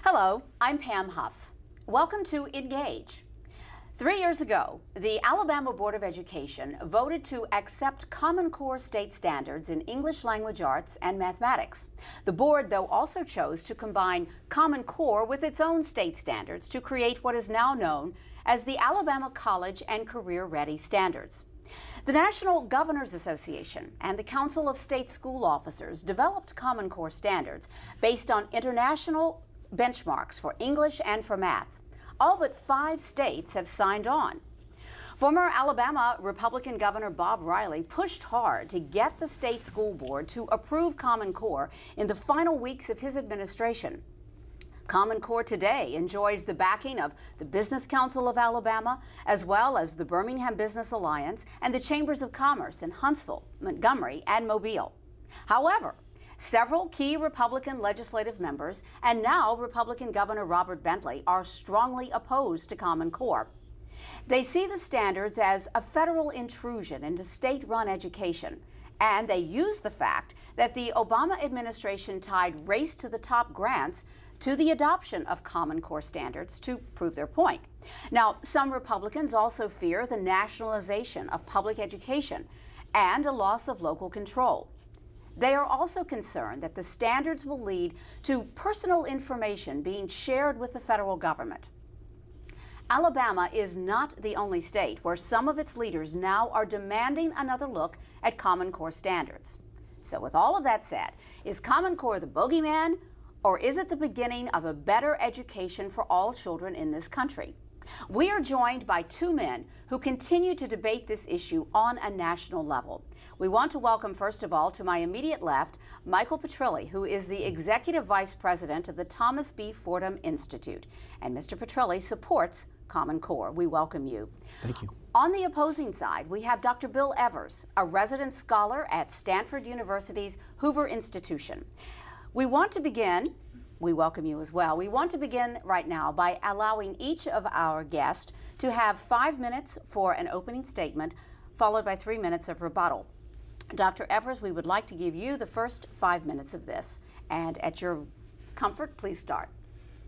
Hello, I'm Pam Huff. Welcome to Engage. 3 years ago, the Alabama Board of Education voted to accept Common Core state standards in English language arts and mathematics. The board, though, also chose to combine Common Core with its own state standards to create what is now known as the Alabama College and Career Ready Standards. The National Governors Association and the Council of State School Officers developed Common Core standards based on international benchmarks for English and for math. All but 5 states have signed on. Former Alabama Republican Governor Bob Riley pushed hard to get the state school board to approve Common Core in the final weeks of his administration. Common Core today enjoys the backing of the Business Council of Alabama, as well as the Birmingham Business Alliance and the Chambers of Commerce in Huntsville, Montgomery, and Mobile. However, several key Republican legislative members and now Republican Governor Robert Bentley are strongly opposed to Common Core. They see the standards as a federal intrusion into state-run education, and they use the fact that the Obama administration tied race-to-the-top grants to the adoption of Common Core standards to prove their point. Now, some Republicans also fear the nationalization of public education and a loss of local control. They are also concerned that the standards will lead to personal information being shared with the federal government. Alabama is not the only state where some of its leaders now are demanding another look at Common Core standards. So with all of that said, is Common Core the bogeyman, or is it the beginning of a better education for all children in this country? We are joined by 2 men who continue to debate this issue on a national level. We want to welcome, first of all, to my immediate left, Michael Petrilli, who is the Executive Vice President of the Thomas B. Fordham Institute. And Mr. Petrilli supports Common Core. We welcome you. Thank you. On the opposing side, we have Dr. Bill Evers, a resident scholar at Stanford University's Hoover Institution. We welcome you as well. We want to begin right now by allowing each of our guests to have 5 minutes for an opening statement, followed by 3 minutes of rebuttal. Dr. Evers, we would like to give you the first 5 minutes of this, and at your comfort, please start.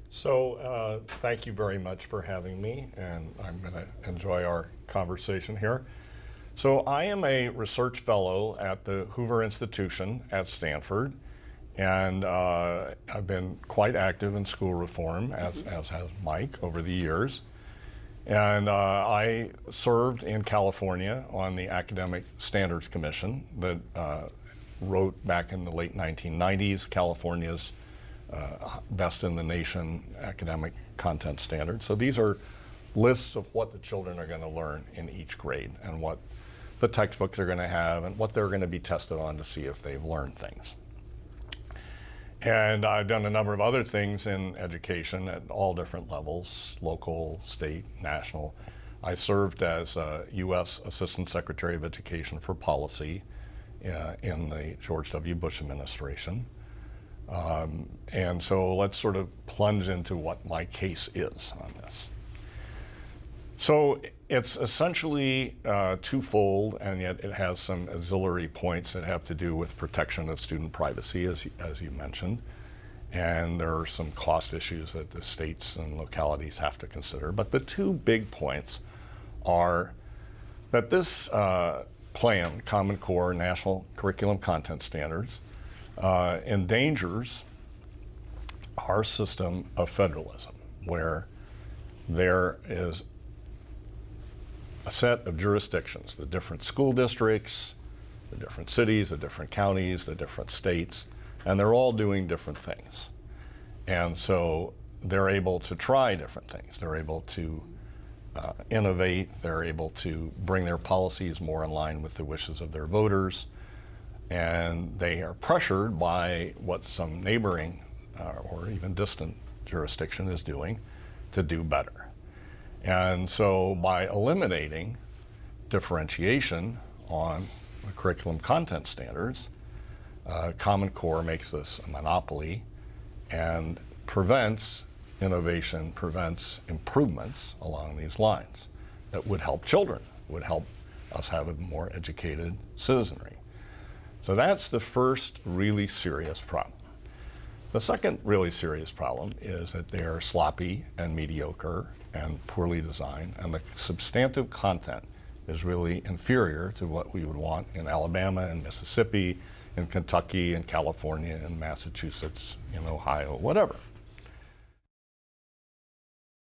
So thank you very much for having me, and I'm going to enjoy our conversation here. So I am a research fellow at the Hoover Institution at Stanford, and I've been quite active in school reform, as has Mike, over the years. And I served in California on the Academic Standards Commission that wrote back in the late 1990s California's best in the nation academic content standards. So these are lists of what the children are going to learn in each grade and what the textbooks are going to have and what they're going to be tested on to see if they've learned things. And I've done a number of other things in education at all different levels, local, state, national. I served as a U.S. Assistant Secretary of Education for Policy in the George W. Bush administration. And so let's sort of plunge into what my case is on this. So it's essentially twofold, and yet it has some auxiliary points that have to do with protection of student privacy, as you mentioned. And there are some cost issues that the states and localities have to consider. But the 2 big points are that this plan, Common Core National Curriculum Content Standards, endangers our system of federalism, where there is a set of jurisdictions, the different school districts, the different cities, the different counties, the different states, and they're all doing different things. And so they're able to try different things. They're able to innovate. They're able to bring their policies more in line with the wishes of their voters. And they are pressured by what some neighboring or even distant jurisdiction is doing to do better. And so by eliminating differentiation on the curriculum content standards, Common Core makes this a monopoly and prevents innovation, prevents improvements along these lines that would help children, would help us have a more educated citizenry. So that's the first really serious problem. The second really serious problem is that they are sloppy and mediocre and poorly designed, and the substantive content is really inferior to what we would want in Alabama and Mississippi, in Kentucky and California and Massachusetts, in Ohio, whatever.